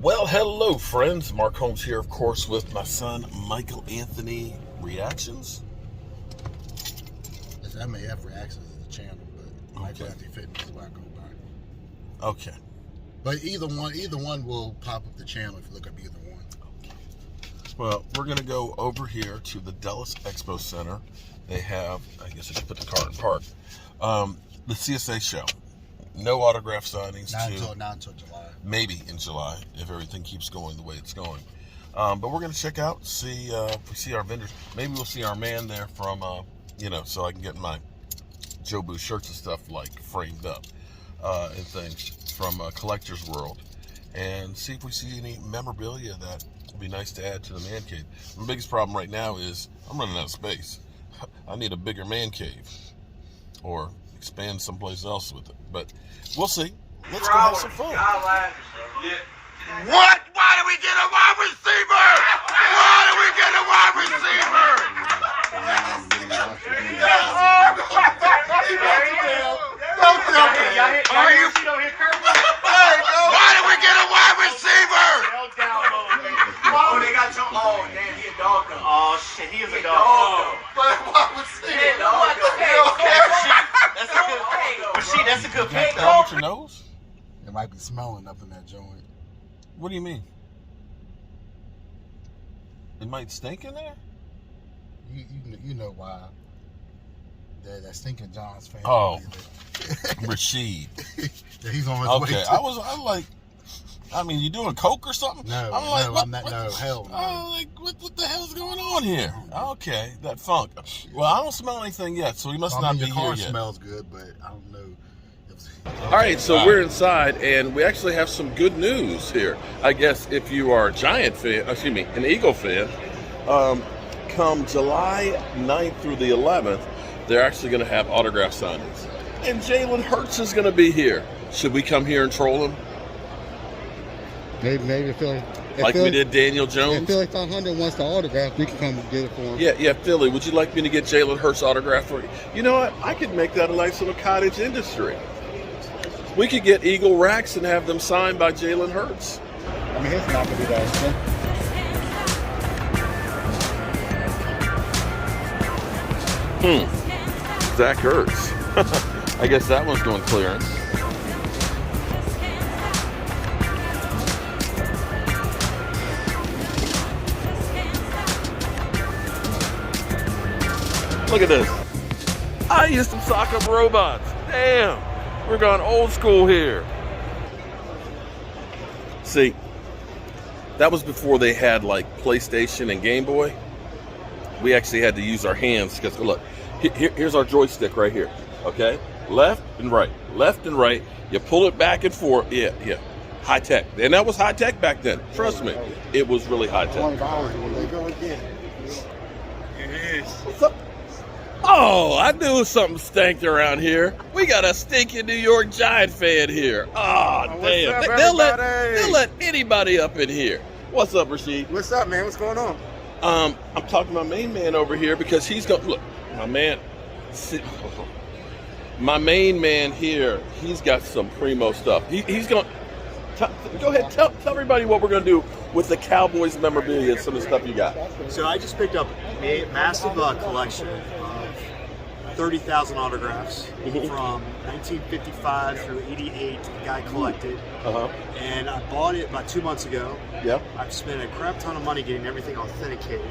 Well, hello, friends. Mark Holmes here, of course, with my son, Michael Anthony Reactions. I may have Reactions as a channel, but Michael Anthony Fitness is where I go by. Okay. But either one will pop up the channel if you look up either one. Okay. Well, we're going to go over here to the Dallas Expo Center. They have, I guess I should put the car in park, the CSA Show. No autograph signings. Not until July. Maybe in July, if everything keeps going the way it's going. But we're going to check out, see if we see our vendors. Maybe we'll see our man there from, so I can get my Jobu shirts and stuff, like, framed up and things from Collector's World. And see if we see any memorabilia that would be nice to add to the man cave. My biggest problem right now is I'm running out of space. I need a bigger man cave. Or expand someplace else with it. But we'll see. Let's go have some fun. What? Why did we get a wide receiver? Why did we get a wide receiver? Don't tell me. Are you? Why did we get a wide receiver? Oh, they got some. Oh, damn, he a dog though. Oh shit, he is a dog. But wide receiver. That's a good pick, though. With your nose? It might be smelling up in that joint. What do you mean? It might stink in there? You know why. That stinking John's fan. Oh, Rashid. Yeah, he's on his way. Okay, I'm you doing coke or something? No, I'm like, hell no. I'm like, what the hell's going on here? Okay, that funk. Well, I don't smell anything yet, so he must not be here yet. Your car smells good, but I don't know. All right, so we're inside, and we actually have some good news here. I guess if you are a Giant fan, an Eagle fan, come July 9th through the 11th, they're actually going to have autograph signings. And Jalen Hurts is going to be here. Should we come here and troll him? Maybe Philly. Like we did Daniel Jones? If Philly 500 wants the autograph, we can come and get it for him. Yeah, Philly, would you like me to get Jalen Hurts autograph for you? You know what? I could make that a nice little cottage industry. We could get Eagle racks and have them signed by Jalen Hurts. I mean, it's not going to be that expensive. Zach Ertz. I guess that one's going clearance. Look at this. I used some sock up robots. Damn. We're going old school here. See, that was before they had like PlayStation and Game Boy. We actually had to use our hands because look, here's our joystick right here. Okay, left and right. You pull it back and forth. Yeah. High tech, and that was high tech back then. Trust me, it was really high tech. What's up? Oh, I knew something stank around here. We got a stinking New York Giant fan here. Oh, damn. Up, they'll let anybody up in here. What's up, Rashid? What's up, man? What's going on? I'm talking to my main man over here because he's going to, look, my main man here, he's got some primo stuff. He's going to, go ahead, tell everybody what we're going to do with the Cowboys memorabilia and some of the stuff you got. So I just picked up a massive collection of 30,000 autographs from 1955 through 88. The guy collected, and I bought it about 2 months ago. Yep. I've spent a crap ton of money getting everything authenticated,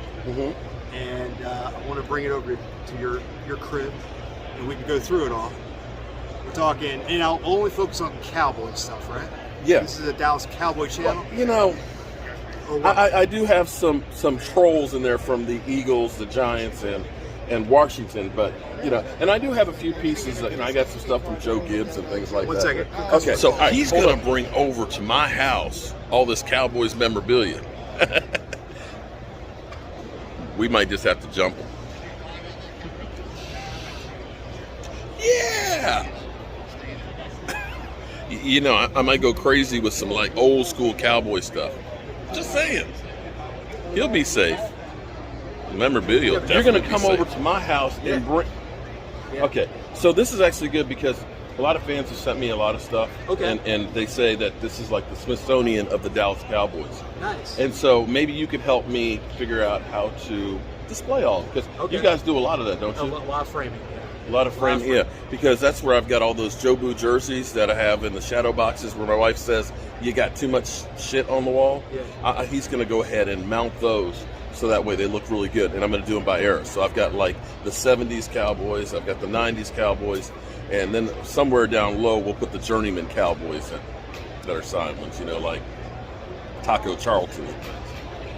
and I want to bring it over to your crib, and we can go through it all. We're talking, and I'll only focus on Cowboy stuff, right? Yeah. This is a Dallas Cowboy channel. Well, you know, I do have some trolls in there from the Eagles, the Giants, and Washington, but and I do have a few pieces, and I got some stuff from Joe Gibbs and things like that. 1 second. Okay, so he's going to bring over to my house all this Cowboys memorabilia. We might just have to jump him. Yeah! I might go crazy with some like old school Cowboy stuff. Just saying. He'll be safe. Memorabilia. You're going to come over to my house and bring. Okay, so this is actually good because A lot of fans have sent me a lot of stuff. Okay. And they say that this is like the Smithsonian of the Dallas Cowboys. Nice. And so maybe you could help me figure out how to display all, because Okay. you guys do a lot of that, don't A you? lot of framing. A lot of frame, yeah, because that's where I've got all those Jobu jerseys that I have in the shadow boxes where my wife says, you got too much shit on the wall. Yeah. He's going to go ahead and mount those so that way they look really good. And I'm going to do them by era. So I've got like the 70s Cowboys, I've got the 90s Cowboys, and then somewhere down low we'll put the journeyman Cowboys that are signed ones, you know, like Taco Charlton.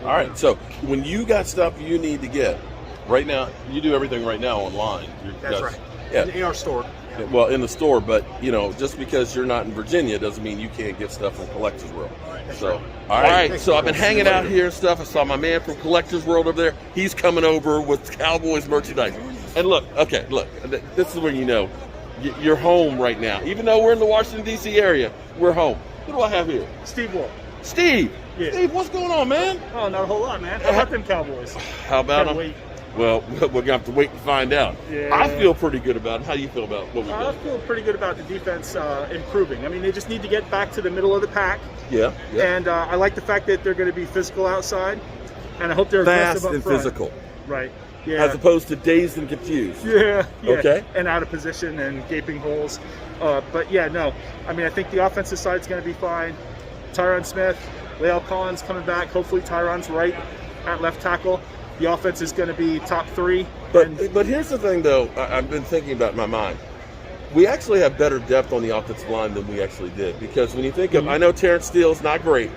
All right, so when you got stuff you need to get, right now, you do everything right now online. That's right. Yeah. In our store. Well, in the store, but you know, just because you're not in Virginia doesn't mean you can't get stuff from Collectors World. So, all right. So I've been hanging out here and stuff. I saw my man from Collectors World over there. He's coming over with Cowboys merchandise. And look, this is where you know you're home right now. Even though we're in the Washington D.C. area, we're home. Who do I have here? Steve Wolf. Steve. Yeah. Steve, what's going on, man? Oh, not a whole lot, man. How about them Cowboys? How about them? Wait. Well, we're going to have to wait and find out. Yeah. I feel pretty good about it. How do you feel about what we've I done? feel pretty good about the defense improving. I mean, they just need to get back to the middle of the pack. Yeah. And I like the fact that they're going to be physical outside. And I hope they're Fast aggressive up and front. physical. Right. Yeah. As opposed to dazed and confused. Yeah. Okay. And out of position and gaping holes. But yeah, no. I mean, I think the offensive side's going to be fine. Tyron Smith, Lael Collins coming back. Hopefully Tyron's right at left tackle. The offense is going to be top 3. But here's the thing, though. I've been thinking about in my mind. We actually have better depth on the offensive line than we actually did. Because when you think of, I know Terrence Steele's not great,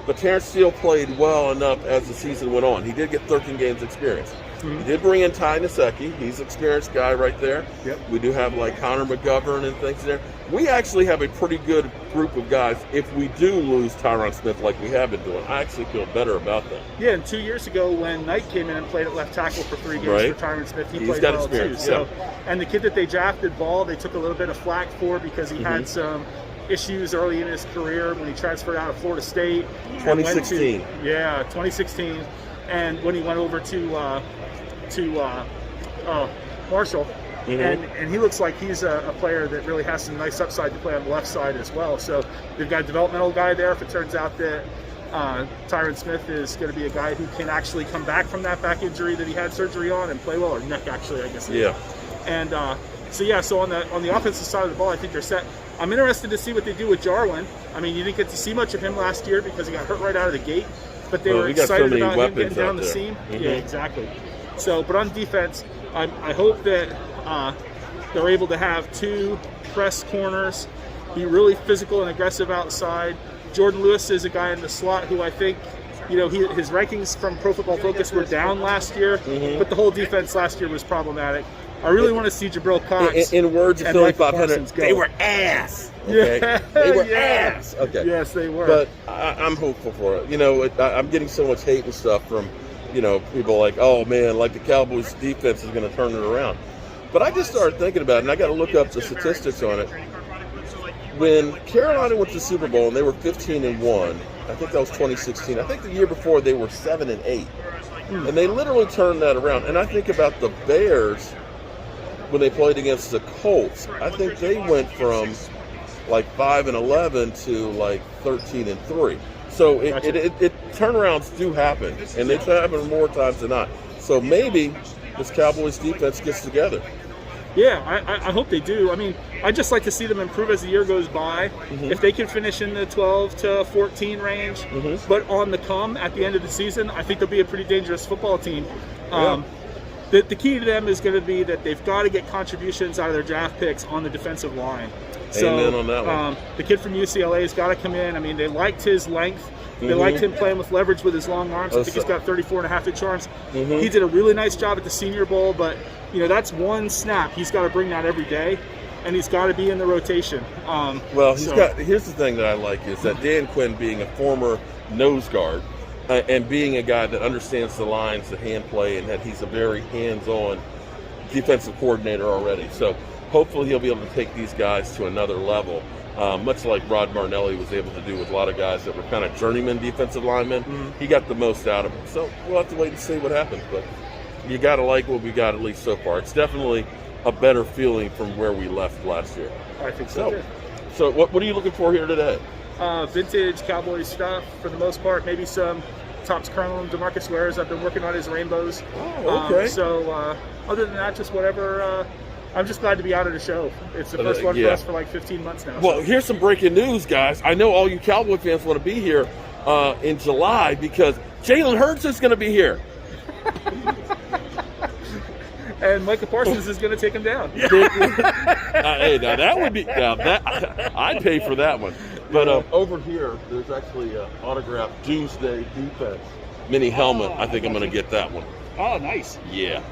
but Terrence Steele played well enough as the season went on. He did get 13 games experience. He did bring in Ty Nsekhe. He's an experienced guy right there. Yep. We do have like Connor McGovern and things there. We actually have a pretty good group of guys if we do lose Tyron Smith like we have been doing. I actually feel better about that. Yeah, and 2 years ago when Knight came in and played at left tackle for 3 games Right. for Tyron Smith, He's played got well experience, too. yeah. So, and the kid that they drafted, Ball, they took a little bit of flack for because he had some issues early in his career when he transferred out of Florida State. and went 2016. 2016. And when he went over to Marshall. And he looks like he's a player that really has some nice upside to play on the left side as well. So they've got a developmental guy there. If it turns out that Tyron Smith is going to be a guy who can actually come back from that back injury that he had surgery on and play well, or neck actually, I guess. Yeah. And so on the offensive side of the ball, I think they're set. I'm interested to see what they do with Jarwin. I mean, you didn't get to see much of him last year because he got hurt right out of the gate. But they were we got so excited many about him weapons getting down out the there. seam. Yeah, exactly. So, but on defense, I hope that they're able to have 2 press corners, be really physical and aggressive outside. Jordan Lewis is a guy in the slot who I think, his rankings from Pro Football Focus were down last year, but the whole defense last year was problematic. I really want to see Jabril Cox. In words of and Philly Michael 500, Parsons go. they were ass. Okay? Yeah, They were yeah. ass. Okay. Yes, they were. But I'm hopeful for it. I'm getting so much hate and stuff from, people like, oh man, like the Cowboys defense is going to turn it around. But I just started thinking about it, and I got to look up the statistics on it. When Carolina went to the Super Bowl and they were 15-1, I think that was 2016. I think the year before they were 7-8, and they literally turned that around. And I think about the Bears when they played against the Colts. I think they went from like 5-11 to like 13-3. So it turnarounds do happen, and they happen more times than not. So maybe this Cowboys defense gets together. Yeah, I hope they do. I mean, I'd just like to see them improve as the year goes by. If they can finish in the 12 to 14 range, but on the come at the end of the season, I think they'll be a pretty dangerous football team. The key to them is going to be that they've got to get contributions out of their draft picks on the defensive line. Amen on that one. The kid from UCLA has got to come in. I mean, they liked his length. They liked him playing with leverage with his long arms. I think he's got 34.5-inch arms. He did a really nice job at the Senior Bowl, but that's one snap. He's got to bring that every day, and he's got to be in the rotation. Here's the thing that I like is that Dan Quinn, being a former nose guard and being a guy that understands the lines, the hand play, and that he's a very hands-on defensive coordinator already. So hopefully he'll be able to take these guys to another level. Much like Rod Marnelli was able to do with a lot of guys that were kind of journeyman defensive linemen. He got the most out of them. So we'll have to wait and see what happens. But you got to like what we got, at least so far. It's definitely a better feeling from where we left last year. I think so. Too. So what are you looking for here today? Vintage Cowboys stuff for the most part. Maybe some Topps Chrome, DeMarcus Ware's. I've been working on his rainbows. Oh, okay. Other than that, just whatever. I'm just glad to be out at a show. It's the first one for us for like 15 months now. Well, here's some breaking news, guys. I know all you Cowboy fans want to be here in July because Jalen Hurts is going to be here. And Micah Parsons is going to take him down. Hey, now that would be I'd pay for that one. But over here, there's actually an autographed Doomsday Defense mini helmet. I think I'm going to get that one. Oh, nice. Yeah.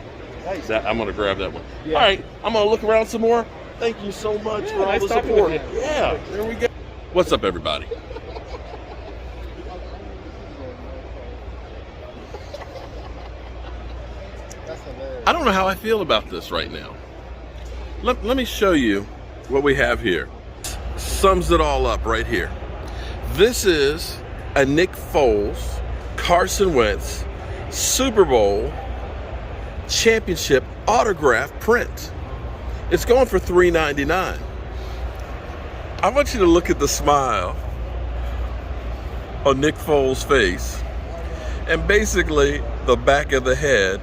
Nice. I'm going to grab that one. Yeah. All right, I'm going to look around some more. Thank you so much for all the support. Yeah, there we go. What's up, everybody? I don't know how I feel about this right now. Let me show you what we have here. Sums it all up right here. This is a Nick Foles, Carson Wentz, Super Bowl championship autograph print. It's going for $3.99. I want you to look at the smile on Nick Foles' face and basically the back of the head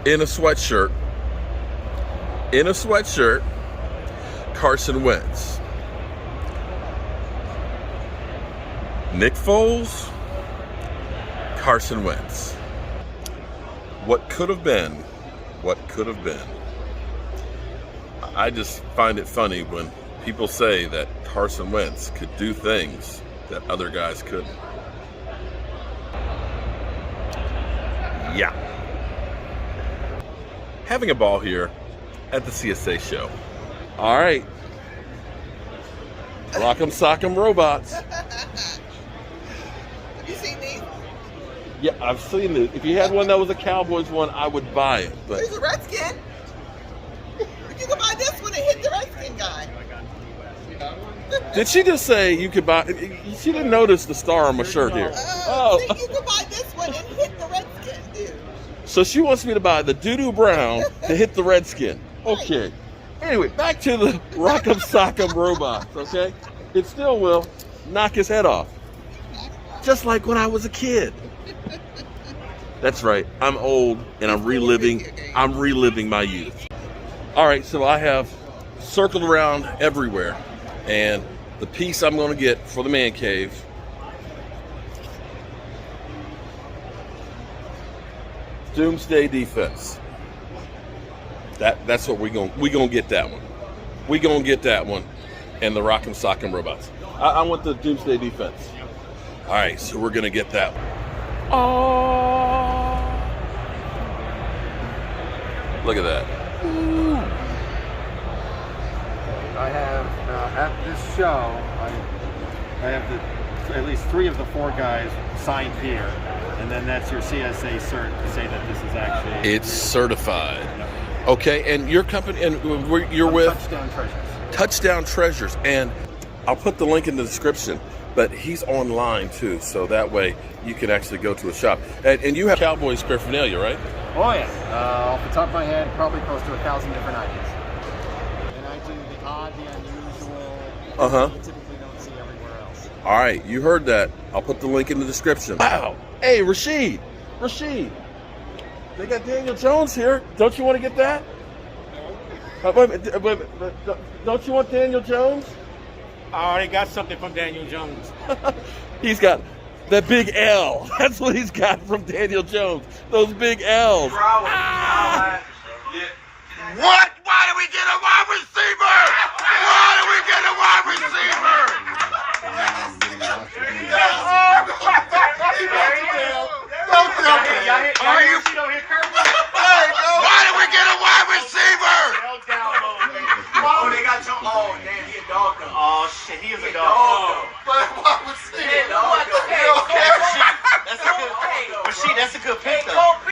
in a sweatshirt, Carson Wentz. Nick Foles, Carson Wentz. What could have been, what could have been. I just find it funny when people say that Carson Wentz could do things that other guys couldn't. Yeah. Having a ball here at the CSA Show. All right. Rock'em Sock'em Robots. Have you seen these? Yeah, I've seen it. If you had one that was a Cowboys one, I would buy it. But There's a Redskin. You can buy this one and hit the Redskin guy. did she just say you could buy? She didn't notice the star on my shirt here. See, you can buy this one and hit the Redskin, dude. So she wants me to buy the doo-doo brown to hit the Redskin. Okay. Anyway, back to the Rock'em Sock'em Robots, okay? It still will knock his head off. Just like when I was a kid. That's right. I'm old and I'm reliving my youth. All right, so I have circled around everywhere, and the piece I'm going to get for the man cave Doomsday Defense. That's what we gonna get that one. We gonna get that one, and the Rock'em Sock'em Robots. I want the Doomsday Defense. All right, so we're gonna get that one. Oh, look at that. Ooh. I have at this show, I have at least 3 of the 4 guys signed here, and then that's your CSA cert to say that this is actually. It's certified. Okay, and your company, and you're with Touchdown Treasures. Touchdown Treasures, and I'll put the link in the description. But he's online too, so that way you can actually go to a shop. And you have Cowboys paraphernalia, right? Oh yeah, off the top of my head, probably close to 1,000 different items. And I do the odd, the unusual. You typically don't see everywhere else. All right, you heard that. I'll put the link in the description. Wow. Hey, Rashid. They got Daniel Jones here. Don't you want to get that? Wait, don't you want Daniel Jones? I already got something from Daniel Jones. He's got that big L. That's what he's got from Daniel Jones. Those big L's. What? Why did we get a wide receiver? Why did we get a wide receiver? Are you? Why did we get a wide receiver? Oh, they got Jones. Oh, damn, he a dog though. Oh, shit, he is a dog. But wide receiver. That's a good pick though.